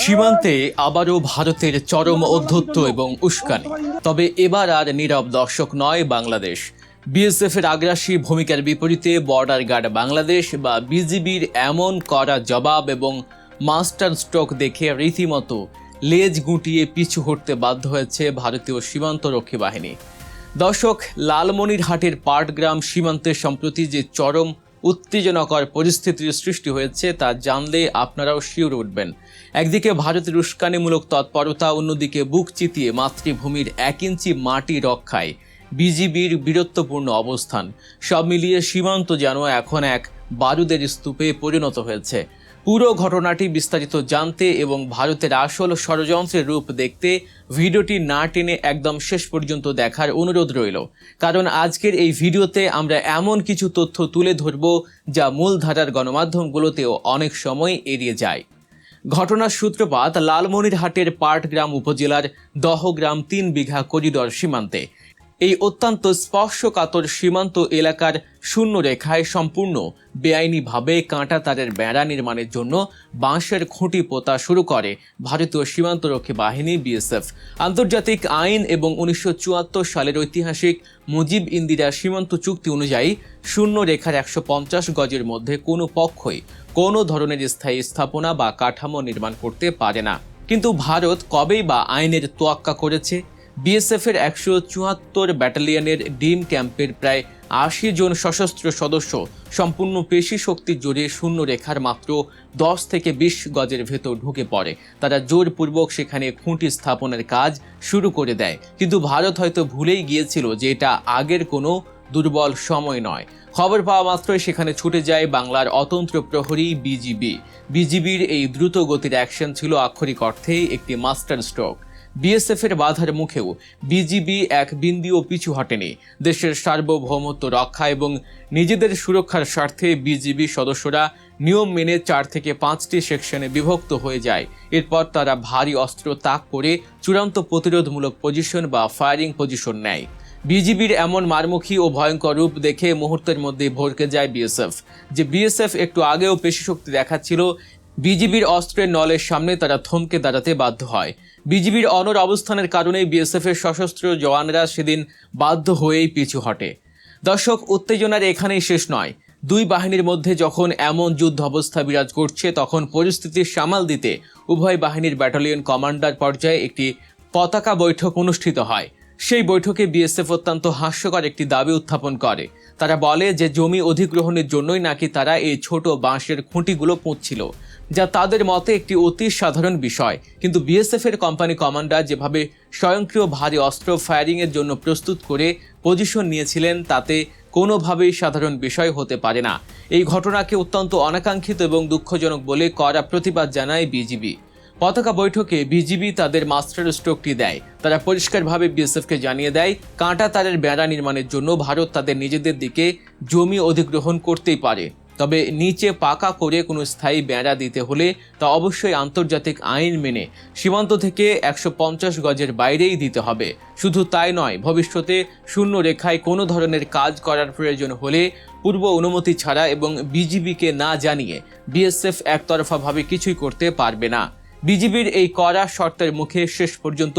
সীমান্তে আবারও ভারতের চরম অধ্যত্ব এবং উস্কানি। তবে এবার আর নীরব দর্শক নয় বাংলাদেশ। বিএসএফের আগ্রাসী ভূমিকার বিপরীতে বর্ডার গার্ড বাংলাদেশ বা বিজিবির এমন কড়া জবাব এবং মাস্টার স্ট্রোক দেখে রীতিমতো লেজ গুটিয়ে পিছু হটতে বাধ্য হয়েছে ভারতীয় সীমান্তরক্ষী বাহিনী। দর্শক, লালমনিরহাটের পাটগ্রাম সীমান্তে সম্প্রতি যে চরম উত্তেজনাকর পরিস্থিতির সৃষ্টি হয়েছে তা জানলে আপনারাও শিউরে উঠবেন। একদিকে ভারতের উস্কানিমূলক তৎপরতা, অন্যদিকে বুক চিতিয়ে মাতৃভূমির 1 ইঞ্চি মাটি রক্ষায় বিজিবির বীরত্বপূর্ণ অবস্থান। সব মিলিয়ে সীমান্ত যেন এখন এক বারুদের স্তূপে পরিণত হয়েছে। পুরো ঘটনাটি বিস্তারিত জানতে এবং ভারতের আসল ষড়যন্ত্রের রূপ দেখতে ভিডিওটি না টেনে একদম শেষ পর্যন্ত দেখার অনুরোধ রইল। কারণ আজকের এই ভিডিওতে আমরা এমন কিছু তথ্য তুলে ধরব যা মূলধারার গণমাধ্যমগুলোতেও অনেক সময় এড়িয়ে যায়। ঘটনার সূত্রপাত লালমনিরহাটের পাটগ্রাম উপজেলার দহগ্রাম 3 বিঘা করিডর সীমান্তে। এই অত্যন্ত স্পর্শকাতর সীমান্ত এলাকার শূন্য রেখায় সম্পূর্ণ বেআইনিভাবে কাঁটা তারের বেড়া নির্মাণের জন্য বাঁশের খুঁটি পোতা শুরু করে ভারতীয় সীমান্তরক্ষী বাহিনী বিএসএফ। আন্তর্জাতিক আইন এবং 1974 সালের ঐতিহাসিক মুজিব ইন্দিরা সীমান্ত চুক্তি অনুযায়ী শূন্য রেখার 150 গজের মধ্যে কোনো পক্ষই কোনো ধরনের স্থায়ী স্থাপনা বা কাঠামো নির্মাণ করতে পারে না। কিন্তু ভারত কবেই বা আইনের তোয়াক্কা করেছে? বিএসএফের 174 ব্যাটালিয়নের ডিম ক্যাম্পের প্রায় 80 জন সশস্ত্র সদস্য সম্পূর্ণ পেশি শক্তি জোরে শূন্য রেখার মাত্র 10 থেকে 20 গজের ভেতর ঢুকে পড়ে। তারা জোরপূর্বক সেখানে খুঁটি স্থাপনের কাজ শুরু করে দেয়। কিন্তু ভারত হয়তো ভুলেই গিয়েছিল যে এটা আগের কোনো দুর্বল সময় নয়। খবর পাওয়া মাত্রই সেখানে ছুটে যায় বাংলার অতন্ত্র প্রহরী বিজিবি। বিজিবির এই দ্রুত গতির অ্যাকশন ছিল আক্ষরিক অর্থেই একটি মাস্টার স্ট্রোক। বিএসএফের বাধার মুখেও বিজিবি এক বিন্দুও পিছু হটেনি। দেশের সার্বভৌমত্ব রক্ষা এবং নিজেদের সুরক্ষার স্বার্থে বিজিবি সদস্যরা নিয়ম মেনে 4 থেকে 5টি সেকশনে বিভক্ত হয়ে যায়। এরপর তারা ভারী অস্ত্র তাক করে চূড়ান্ত প্রতিরোধমূলক পজিশন বা ফায়ারিং পজিশন নেয়। বিজিবির এমন মারমুখী ও ভয়ঙ্কর রূপ দেখে মুহূর্তের মধ্যে ভরকে যায় বিএসএফ। যে বিএসএফ একটু আগেও পেশি শক্তি দেখাচ্ছিল, বিজিবির অস্ত্রের নলের সামনে তারা থমকে দাঁড়াতে বাধ্য হয়। বিজিবির অনড় অবস্থানের কারণেই বিএসএফের সশস্ত্র জওয়ানরা সেদিন বাধ্য হয়েই পিছু হটে। দর্শক, উত্তেজনার এখানেই শেষ নয়। দুই বাহিনীর মধ্যে যখন এমন যুদ্ধ অবস্থা বিরাজ করছে, তখন পরিস্থিতি সামাল দিতে উভয় বাহিনীর ব্যাটালিয়ন কমান্ডার পর্যায়ে একটি পতাকা বৈঠক অনুষ্ঠিত হয়। সেই বৈঠকে বিএসএফ অত্যন্ত হাস্যকর একটি দাবি উত্থাপন করে। তারা বলে যে জমি অধিগ্রহণের জন্যই নাকি তারা এই ছোট বাঁশের খুঁটিগুলো পুঁতছিল, যা তাদের মতে একটি অতি সাধারণ বিষয়। কিন্তু বিএসএফ এর কোম্পানি কমান্ডার যেভাবে স্বয়ংক্রিয় ভারী অস্ত্র ফায়ারিংয়ের জন্য প্রস্তুত করে পজিশন নিয়েছিলেন, তাতে কোনোভাবেই সাধারণ বিষয় হতে পারে না। এই ঘটনাকে অত্যন্ত অনাকাঙ্ক্ষিত এবং দুঃখজনক বলে কড়া প্রতিবাদ জানায় বিজিবি। পতাকা বৈঠকে বিজিবি তাদের মাস্টার স্ট্রোকটি দেয়। তারা পরিষ্কারভাবে বিএসএফকে জানিয়ে দেয়, কাঁটা তারের বেড়া নির্মাণের জন্য ভারত তাদের নিজেদের দিকে জমি অধিগ্রহণ করতেই পারে, তবে নিচে পাকা করে কোনো স্থায়ী বেড়া দিতে হলে তা অবশ্যই আন্তর্জাতিক আইন মেনে সীমান্ত থেকে 150 গজের বাইরেই দিতে হবে। শুধু তাই নয়, ভবিষ্যতে শূন্য রেখায় কোনো ধরনের কাজ করার প্রয়োজন হলে পূর্ব অনুমতি ছাড়া এবং বিজিবিকে না জানিয়ে বিএসএফ একতরফাভাবে কিছুই করতে পারবে না। বিজিবির এই কড়া শর্তের মুখে শেষ পর্যন্ত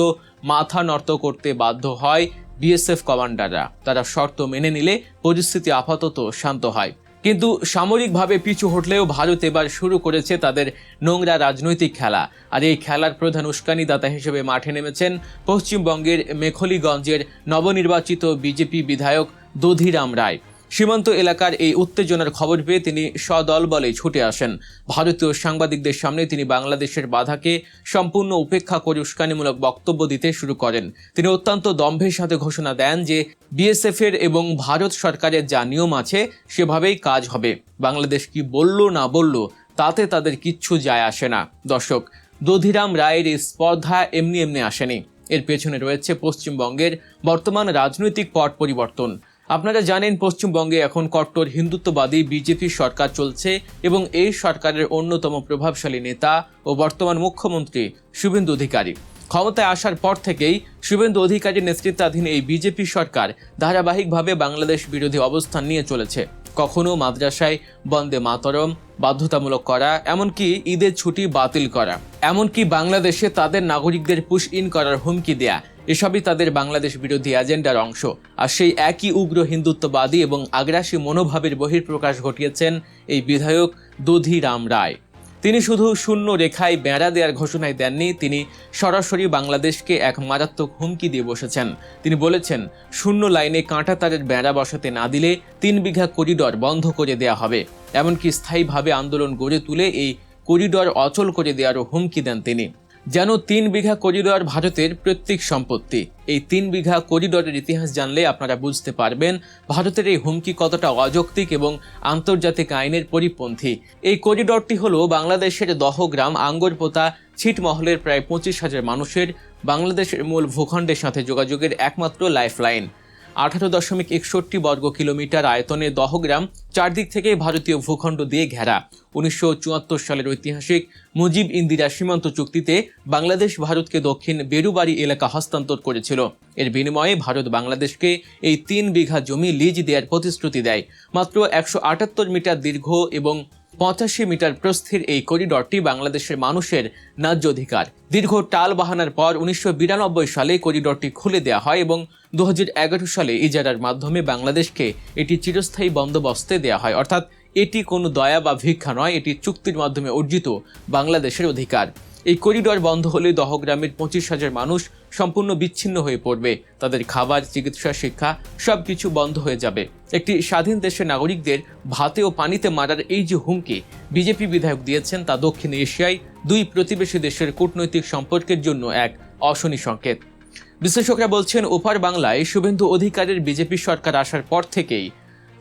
মাথা নত করতে বাধ্য হয় বিএসএফ কমান্ডাররা। তারা শর্ত মেনে নিলে পরিস্থিতি আপাতত শান্ত হয়। কিন্তু সামরিকভাবে পিছু হটলেও ভারত এবার শুরু করেছে তাদের নোংরা রাজনৈতিক খেলা। আর এই খেলার প্রধান উস্কানিদাতা হিসেবে মাঠে নেমেছেন পশ্চিমবঙ্গের মেখলিগঞ্জের নবনির্বাচিত বিজেপি বিধায়ক দধিরাম রায়। সীমান্ত এলাকার এই উত্তেজনার খবর পেয়ে তিনি সদল বলে ছুটে আসেন। ভারতীয় সাংবাদিকদের সামনে তিনি বাংলাদেশের বাধাকে সম্পূর্ণ উপেক্ষা করে উস্কানিমূলক বক্তব্য দিতে শুরু করেন। তিনি অত্যন্ত দম্ভের সাথে ঘোষণা দেন যে বিএসএফ এর এবং ভারত সরকারের যা নিয়ম আছে সেভাবেই কাজ হবে। বাংলাদেশ কি বলল না বলল তাতে তাদের কিচ্ছু যায় আসে না। দর্শক, দধিরাম রায়ের এই স্পর্ধা এমনি আসেনি। এর পেছনে রয়েছে পশ্চিমবঙ্গের বর্তমান রাজনৈতিক পট পরিবর্তন। আপনারা জানেন, পশ্চিমবঙ্গে এখন কট্টর হিন্দুত্ববাদী বিজেপি সরকার চলছে এবং এই সরকারের অন্যতম প্রভাবশালী নেতা ও বর্তমান মুখ্যমন্ত্রী শুভেন্দু অধিকারী। ক্ষমতায় আসার পর থেকেই শুভেন্দু অধিকারীর নেতৃত্বাধীন এই বিজেপি সরকার ধারাবাহিকভাবে বাংলাদেশ বিরোধী অবস্থান নিয়ে চলেছে। কখনো মাদ্রাসায় বন্দে মাতরম বাধ্যতামূলক করা, এমনকি ঈদের ছুটি বাতিল করা, এমনকি বাংলাদেশে তাদের নাগরিকদের পুশ ইন করার হুমকি দেয়া, এসবই তাদের বাংলাদেশ বিরোধী এজেন্ডার অংশ। আর সেই একই উগ্র হিন্দুত্ববাদী এবং আগ্রাসী মনোভাবের বহিঃপ্রকাশ ঘটিয়েছেন এই বিধায়ক দধিরাম রায়। তিনি শুধু শূন্য রেখায় বেড়া দেওয়ার ঘোষণায় দেননি, তিনি সরাসরি বাংলাদেশকে এক মারাত্মক হুমকি দিয়ে বসেছেন। তিনি বলেছেন, শূন্য লাইনে কাঁটা তারের বেড়া বসাতে না দিলে 3 বিঘা করিডর বন্ধ করে দেয়া হবে। এমনকি স্থায়ীভাবে আন্দোলন গড়ে তুলে এই করিডর অচল করে দেওয়ারও হুমকি দেন তিনি। যেন 3 বিঘা করিডর ভারতের প্রত্যেক সম্পত্তি। এই 3 বিঘা করিডরের ইতিহাস জানলে আপনারা বুঝতে পারবেন ভারতের এই হুমকি কতটা অযৌক্তিক এবং আন্তর্জাতিক আইনের পরিপন্থী। এই করিডরটি হলো বাংলাদেশের দহগ্রাম আঙ্গরপোতা ছিটমহলের প্রায় 25,000 মানুষের বাংলাদেশের মূল ভূখণ্ডের সাথে যোগাযোগের একমাত্র লাইফলাইন। 18.61 বর্গ কিলোমিটার আয়তনের দহগ্রাম চারদিক থেকে ভারতীয় ভূখণ্ড দিয়ে ঘেরা। 1974 সালের ঐতিহাসিক মুজিব ইন্দিরা সীমান্ত চুক্তিতে বাংলাদেশ ভারতকে দক্ষিণ বেরুবাড়ি এলাকা হস্তান্তর করেছিল। এর বিনিময়ে ভারত বাংলাদেশকে এই 3 বিঘা জমি লিজ দেওয়ার প্রতিশ্রুতি দেয়। মাত্র 178 মিটার দীর্ঘ এবং 85 মিটার প্রস্থের এই করিডরটি বাংলাদেশের মানুষের ন্যায্য অধিকার। দীর্ঘ টাল বাহানার পর 1992 সালে করিডরটি খুলে দেওয়া হয় এবং 2011 সালে ইজারার মাধ্যমে বাংলাদেশকে এটি চিরস্থায়ী বন্দোবস্তে দেওয়া হয়। অর্থাৎ এটি কোনো দয়া বা ভিক্ষা নয়, এটি চুক্তির মাধ্যমে অর্জিত বাংলাদেশের অধিকার। এই করিডর বন্ধ হলে দহগ্রামের 25,000 মানুষ সম্পূর্ণ বিচ্ছিন্ন হয়ে পড়বে। তাদের খাবার, চিকিৎসা, শিক্ষা সবকিছু বন্ধ হয়ে যাবে। একটি স্বাধীন দেশের নাগরিকদের ভাতে ও পানিতে মারার এই যে হুমকি বিজেপি বিধায়ক দিয়েছেন, তা দক্ষিণ এশিয়ায় 2 প্রতিবেশী দেশের কূটনৈতিক সম্পর্কের জন্য এক অশনি সংকেত। বিশ্লেষকরা বলছেন, ওপার বাংলায় শুভেন্দু অধিকারের বিজেপি সরকার আসার পর থেকেই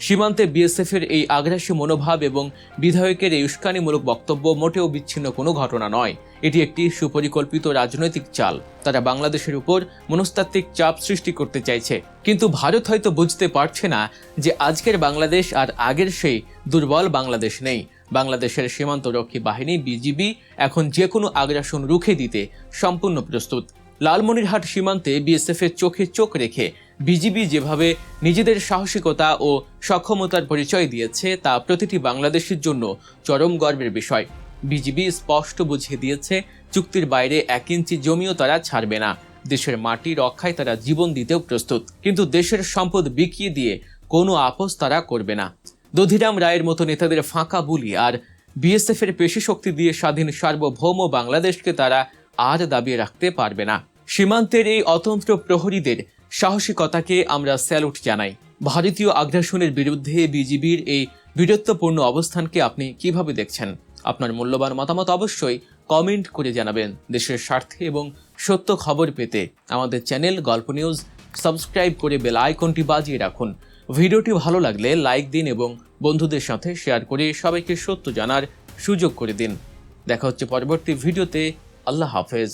সীমান্তে বিএসএফের এই আগ্রাসী মনোভাব এবং বিধায়কের এই উস্কানিমূলক বক্তব্য মোটেও বিচ্ছিন্ন কোনো ঘটনা নয়। এটি একটি সুপরিকল্পিত রাজনৈতিক চাল। তারা বাংলাদেশের উপর মনস্তাত্ত্বিক চাপ সৃষ্টি করতে চাইছে। কিন্তু ভারত হয়তো বুঝতে পারছে না যে আজকের বাংলাদেশ আর আগের সেই দুর্বল বাংলাদেশ নেই। বাংলাদেশের সীমান্তরক্ষী বাহিনী বিজিবি এখন যে কোনো আগ্রাসন রুখে দিতে সম্পূর্ণ প্রস্তুত। লালমনিরহাট সীমান্তে বিএসএফের চোখে চোখ রেখে বিজিবি যেভাবে নিজেদের সাহসিকতা ও সক্ষমতার পরিচয় দিয়েছে, তা প্রতিটি বাংলাদেশের জন্য চরম গর্বের বিষয়। বিজিবি স্পষ্ট বুঝিয়ে দিয়েছে, চুক্তির বাইরে 1 ইঞ্চি জমিও তারা ছাড়বে না। দেশের মাটি রক্ষায় তারা জীবন দিতেও প্রস্তুত, কিন্তু দেশের সম্পদ বিকিয়ে দিয়ে কোনো আপোস তারা করবে না। দধিরাম রায়ের মতো নেতাদের ফাঁকা বুলি আর বিএসএফের পেশি শক্তি দিয়ে স্বাধীন সার্বভৌম বাংলাদেশকে তারা আর দাবিয়ে রাখতে পারবে না। সীমান্তের এই অতন্ত্র প্রহরীদের সাহসিকতাকে আমরা স্যালুট জানাই। ভারতীয় আগ্রাসনের বিরুদ্ধে বিজিবির এই বীরত্বপূর্ণ অবস্থানকে আপনি কিভাবে দেখছেন? আপনার মূল্যবান মতামত অবশ্যই কমেন্ট করে জানাবেন। দেশের স্বার্থে এবং সত্য খবর পেতে আমাদের চ্যানেল গল্প নিউজ সাবস্ক্রাইব করে বেল আইকনটি বাজিয়ে রাখুন। ভিডিওটি ভালো লাগলে লাইক দিন এবং বন্ধুদের সাথে শেয়ার করে সবাইকে সত্য জানার সুযোগ করে দিন। দেখা হচ্ছে পরবর্তী ভিডিওতে। আল্লাহ হাফেজ।